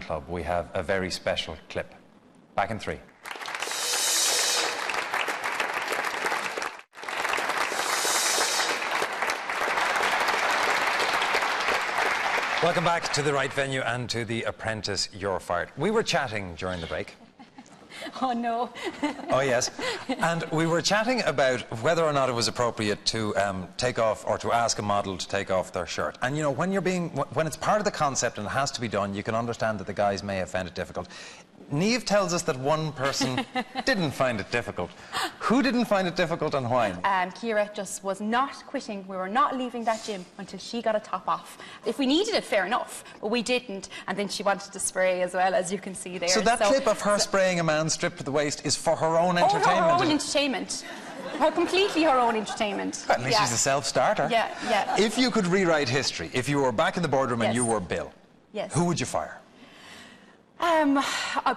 club, we have a very special clip. Back in 3. Welcome back to the right venue and to the Apprentice You're Fired. We were chatting during the break. Oh no. Oh yes. And we were chatting about whether or not it was appropriate to take off, or to ask a model to take off their shirt. And you know, when it's part of the concept and it has to be done, you can understand that the guys may have found it difficult. Niamh tells us that one person didn't find it difficult. Who didn't find it difficult and why? Ciara just was not quitting. We were not leaving that gym until she got a top off. If we needed it, fair enough, but we didn't. And then she wanted to spray as well, as you can see there. So that clip of her spraying a man stripped to the waist is for her own entertainment? Oh, her own entertainment. Completely her own entertainment. Well, at least she's a self-starter. Yeah, yeah. If you could rewrite history, if you were back in the boardroom and you were Bill, who would you fire?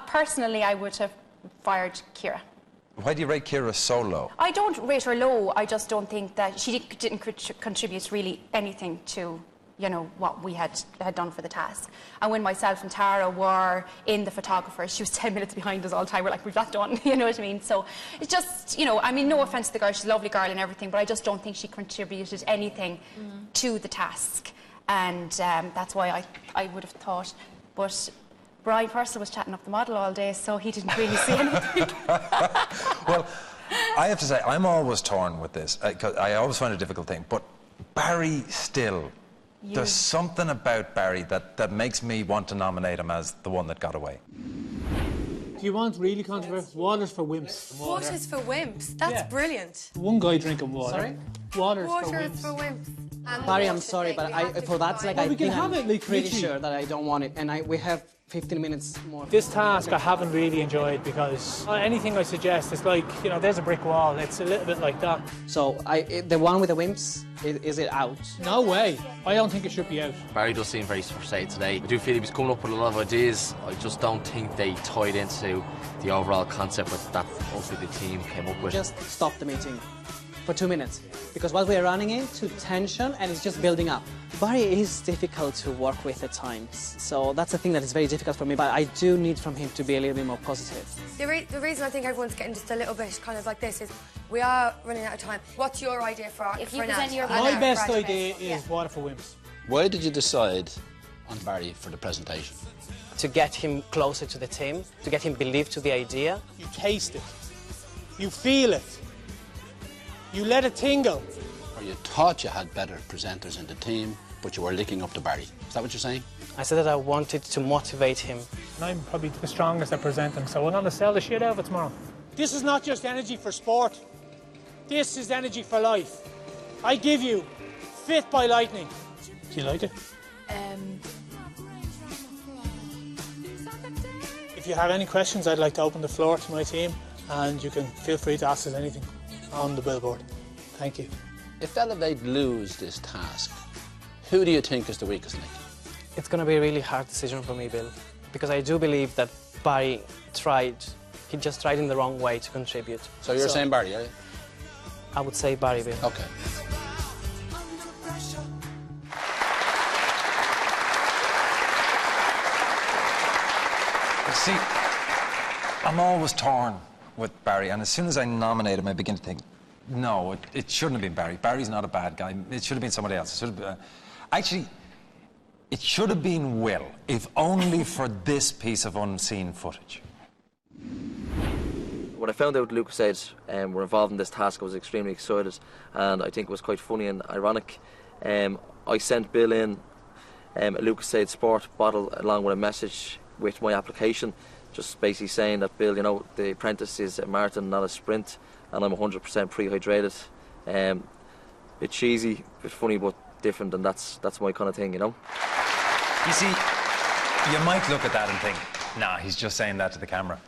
Personally, I would have fired Ciara. Why do you rate Ciara so low? I don't rate her low. I just don't think that she didn't contribute really anything to, you know, what we had done for the task. And when myself and Tara were in the photographer, she was 10 minutes behind us all the time. We're like, we've that done, you know what I mean? So it's just, you know, I mean, no offence to the girl, she's a lovely girl and everything, but I just don't think she contributed anything to the task. And that's why I would have thought, but Brian Purcell was chatting up the model all day, so he didn't really see anything. Well, I have to say, I'm always torn with this, because I always find it a difficult thing, but Barry still, there's something about Barry that makes me want to nominate him as the one that got away. Do you want really controversial? Water's for wimps. Water's for wimps? That's brilliant. One guy drinking water. Sorry? Water's for wimps. Barry, I'm sorry, but for that, like, I think I'm pretty sure that I don't want it, and we have 15 minutes more. This task I haven't really enjoyed, because anything I suggest is like, you know, there's a brick wall. It's a little bit like that. So the one with the wimps, is it out? No way. I don't think it should be out. Barry does seem very frustrated today. I do feel he was coming up with a lot of ideas. I just don't think they tied into the overall concept that ultimately the team came up with. Just stop the meeting for 2 minutes, because what we're running into tension and it's just building up. Barry is difficult to work with at times, so that's the thing that is very difficult for me, but I do need from him to be a little bit more positive. The reason I think everyone's getting just a little bit kind of like this is we are running out of time. What's your idea for if you present your My best idea is water for wimps. Why did you decide on Barry for the presentation? To get him closer to the team, to get him believe to the idea. You taste it. You feel it. You let it tingle. Or you thought you had better presenters in the team, but you were licking up to Barry. Is that what you're saying? I said that I wanted to motivate him. And I'm probably the strongest at presenting, so we're going to sell the shit out of it tomorrow. This is not just energy for sport. This is energy for life. I give you fit by lightning. Do you like it? If you have any questions, I'd like to open the floor to my team, and you can feel free to ask us anything on the billboard. Thank you. If they'd lose this task, who do you think is the weakest link? It's going to be a really hard decision for me, Bill, because I do believe that Barry tried. He just tried in the wrong way to contribute. So you're saying Barry, are you? I would say Barry, Bill. Okay. See, I'm always torn with Barry, and as soon as I nominate him, I begin to think, no, it shouldn't have been Barry. Barry's not a bad guy. It should have been somebody else. Actually, it should have been Will, if only for this piece of unseen footage. When I found out Lucas said we're involved in this task, I was extremely excited, and I think it was quite funny and ironic. I sent Bill in a Lucas Aid Sport bottle along with a message with my application, just basically saying that, Bill, you know, the Apprentice is a marathon, not a sprint, and I'm 100% pre-hydrated. Bit cheesy, bit funny, but different, and that's my kind of thing, you know. You see, you might look at that and think, nah, he's just saying that to the camera.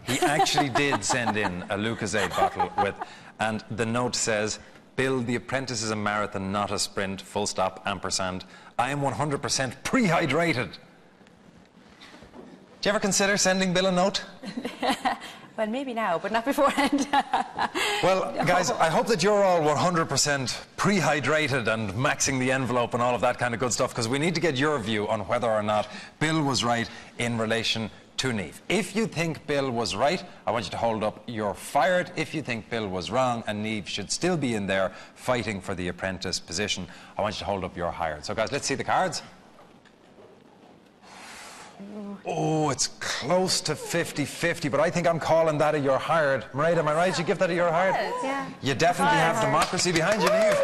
He actually did send in a Lucozade bottle with, and the note says, Bill, the Apprentice is a marathon, not a sprint, full stop, ampersand. I am 100% pre-hydrated. Do you ever consider sending Bill a note? Well, maybe now, but not beforehand. Well, guys, I hope that you're all 100% pre-hydrated and maxing the envelope and all of that kind of good stuff, because we need to get your view on whether or not Bill was right in relation to Niamh. If you think Bill was right, I want you to hold up "you're fired." If you think Bill was wrong and Niamh should still be in there fighting for the apprentice position, I want you to hold up "you're hired." So, guys, let's see the cards. Oh, it's close to 50-50, but I think I'm calling that a "you're hired." Mairead, am I right? You give that a "you're hired"? Yeah. You definitely have democracy behind you, Niamh.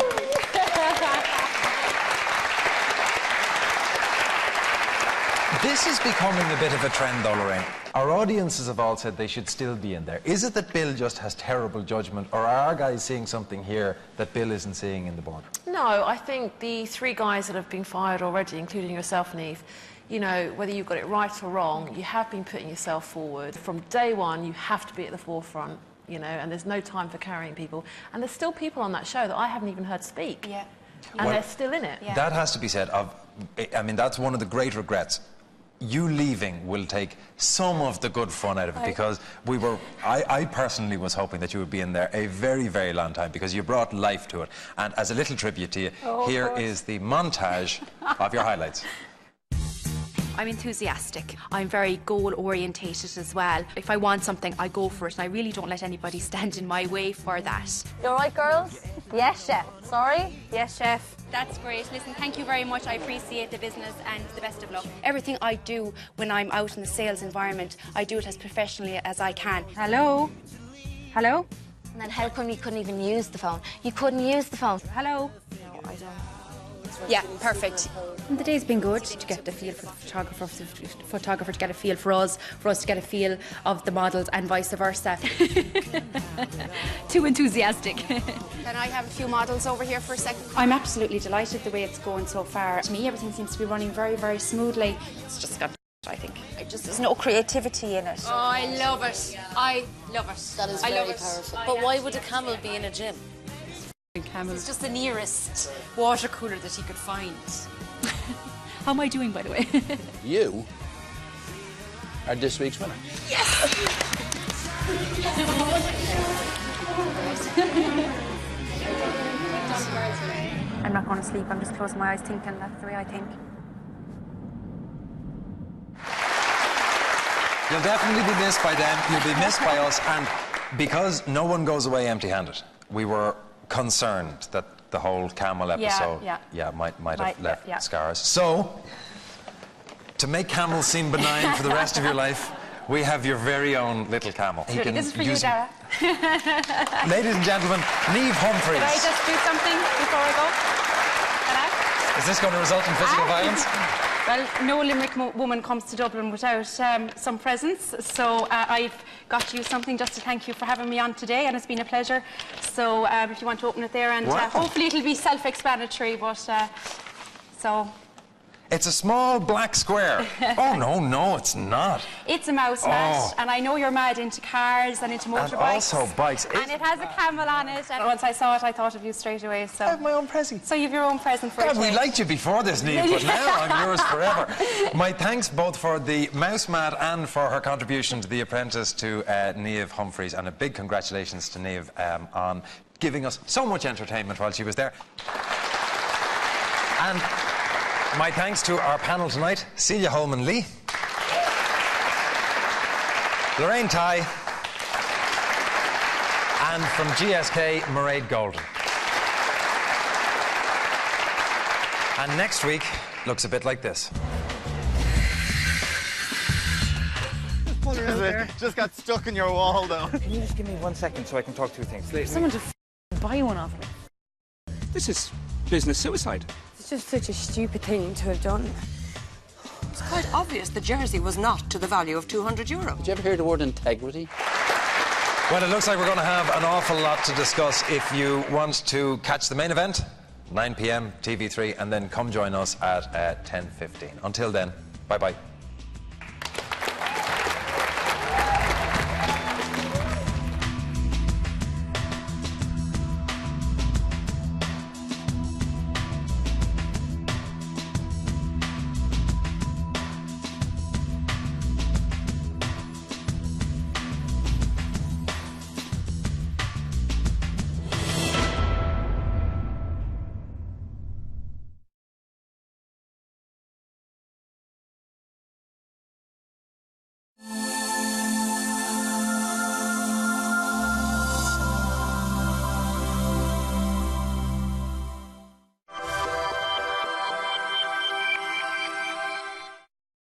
This is becoming a bit of a trend, though, Lorraine. Our audiences have all said they should still be in there. Is it that Bill just has terrible judgment, or are our guys seeing something here that Bill isn't seeing in the board? No, I think the 3 guys that have been fired already, including yourself, Niamh, you know, whether you've got it right or wrong, you have been putting yourself forward. From day one, you have to be at the forefront, you know, and there's no time for carrying people. And there's still people on that show that I haven't even heard speak. Yeah. And they're still in it. Yeah. That has to be said. I mean, that's one of the great regrets. You leaving will take some of the good fun out of it, because I personally was hoping that you would be in there a very, very long time, because you brought life to it. And as a little tribute to you, here is the montage of your highlights. I'm enthusiastic. I'm very goal-orientated as well. If I want something, I go for it, and I really don't let anybody stand in my way for that. You all right, girls? Yes, chef. Sorry? Yes, chef. That's great. Listen, thank you very much. I appreciate the business, and the best of luck. Everything I do when I'm out in the sales environment, I do it as professionally as I can. Hello? Hello? And then how come you couldn't even use the phone? You couldn't use the phone. Hello? No, I don't. Yeah, perfect. The day's been good to get the feel for the photographer to get a feel for us to get a feel of the models, and vice versa. Too enthusiastic. Can I have a few models over here for a second? I'm absolutely delighted the way it's going so far. To me, everything seems to be running very, very smoothly. It's just got, I think. There's no creativity in it. Oh, I love it. I love it. That is very powerful. But why would a camel be in a gym? Camel. It's just the nearest water cooler that he could find. How am I doing, by the way? You are this week's winner. Yes! I'm not going to sleep. I'm just closing my eyes thinking. That's the way I think. You'll definitely be missed by them. You'll be missed by us. And because no one goes away empty-handed, we were concerned that the whole camel episode might have left scars. So, to make camels seem benign for the rest of your life, we have your very own little camel. This is for you, Dara. Ladies and gentlemen, Niamh Humphreys. Can I just do something before I go? Can I? Is this going to result in physical violence? Well, no Limerick woman comes to Dublin without some presents, so I've got you something just to thank you for having me on today, and it's been a pleasure. So if you want to open it there, and hopefully it'll be self-explanatory, but so... It's a small black square. Oh, no, it's not. It's a mouse mat, and I know you're mad into cars and into motorbikes. And also bikes. And it has a camel on it, and once I saw it, I thought of you straight away. So I have my own present. So you have your own present for God, we liked you before this, Niamh, but now I'm yours forever. My thanks both for the mouse mat and for her contribution to The Apprentice to Niamh Humphreys, and a big congratulations to Niamh on giving us so much entertainment while she was there. And my thanks to our panel tonight, Celia Holman-Lee, Lorraine Tighe, and from GSK, Mairead Golden. And next week looks a bit like this. Just pull her out there. Just got stuck in your wall, though. Can you just give me 1 second so I can talk through things? Someone to buy one of me. This is business suicide. It's just such a stupid thing to have done. It's quite obvious the jersey was not to the value of €200. Did you ever hear the word integrity? Well, it looks like we're going to have an awful lot to discuss. If you want to catch the main event, 9 p.m, TV3, and then come join us at 10:15. Until then, bye-bye.